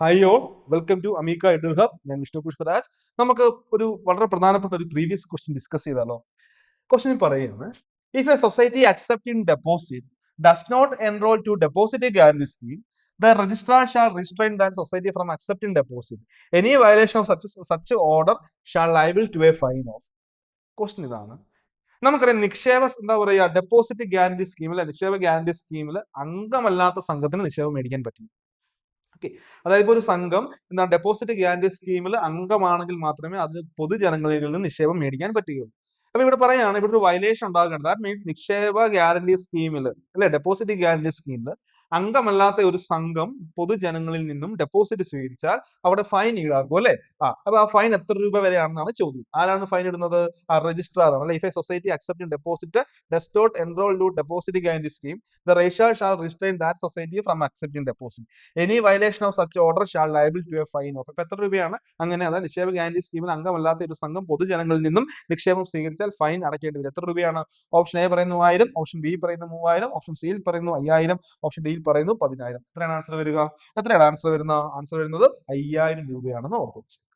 Hi all, welcome to Ameeka edu hub. ഞാൻ വിഷ്ണു പുഷ്പരാജ്. നമുക്ക് ഒരു വളരെ പ്രധാനപ്പെട്ട ഒരു പ്രീവിയസ് ക്വസ്റ്റ്യൻ ഡിസ്കസ് ചെയ്താലോ? ക്വസ്റ്റ്യൻ പറയുന്നത്, if a society accepting deposit does not enrol to deposit guarantee scheme, the registrar shall restrain that society from accepting deposit. Any violation of such order shall liable to a fine of. Question ഇതാണ്. നമുക്കറിയാം, നിക്ഷേപ എന്താ പറയുക, deposit guarantee സ്കീമിൽ, നിക്ഷേപ guarantee സ്കീമിൽ അംഗമല്ലാത്ത സംഘത്തിന് നിക്ഷേപം മേടിക്കാൻ പറ്റില്ല. ഓക്കെ, അതായത് ഇപ്പോൾ ഒരു സംഘം എന്താ ഡെപ്പോസിറ്റ് ഗ്യാരണ്ടി സ്കീമിൽ അംഗമാണെങ്കിൽ മാത്രമേ അത് പൊതുജനങ്ങളിൽ നിന്ന് നിക്ഷേപം മേടിക്കാൻ പറ്റുകയുള്ളൂ. അപ്പൊ ഇവിടെ പറയാണ്, ഇവിടെ ഒരു വയലേഷൻ ഉണ്ടാകേണ്ടത്. ദാറ്റ് മീൻസ് നിക്ഷേപ ഗ്യാരണ്ടി സ്കീമിൽ, അല്ലെ, ഡെപ്പോസിറ്റ് ഗ്യാരണ്ടി സ്കീമിൽ അംഗമല്ലാത്ത ഒരു സംഘം പൊതുജനങ്ങളിൽ നിന്നും ഡെപ്പോസിറ്റ് സ്വീകരിച്ചാൽ അവിടെ ഫൈൻ ഈടാക്കും, അല്ലെ? അപ്പൊ ആ ഫൈൻ എത്ര രൂപ വരെയാണെന്നാണ് ചോദ്യം. ആരാണ് ഫൈൻ ഇടുന്നത്? ആ രജിസ്ട്രാർ ആണ്, അല്ലെ? If a society accepting deposit does not enrol to deposit guarantee scheme, the registrar shall restrain that society from accepting deposit. Any violation of such order shall liable to a fine of. അപ്പൊ എത്ര രൂപയാണ്? അങ്ങനെ, അതായത് നിക്ഷേപ guarantee സ്കീമിൽ അംഗമല്ലാത്ത ഒരു സംഘം പൊതുജനങ്ങളിൽ നിന്നും നിക്ഷേപം സ്വീകരിച്ചാൽ ഫൈൻ അടയ്ക്കേണ്ടി വരും. എത്ര രൂപയാണ്? ഓപ്ഷൻ എ പറയുന്നു 1000, ഓപ്ഷൻ ബി പറയുന്നു 3000, ഓപ്ഷൻ സിയിൽ പറയുന്നു 5000, ഓപ്ഷൻ ഡിയിൽ പറയുന്നു 10000. എത്രയാണ് ആൻസർ വരിക? എത്രയാണ് ആൻസർ വരുന്നത്? ആൻസർ വരുന്നത് 5000 രൂപയാണെന്ന് ഓർത്തു വെച്ചേക്കുക.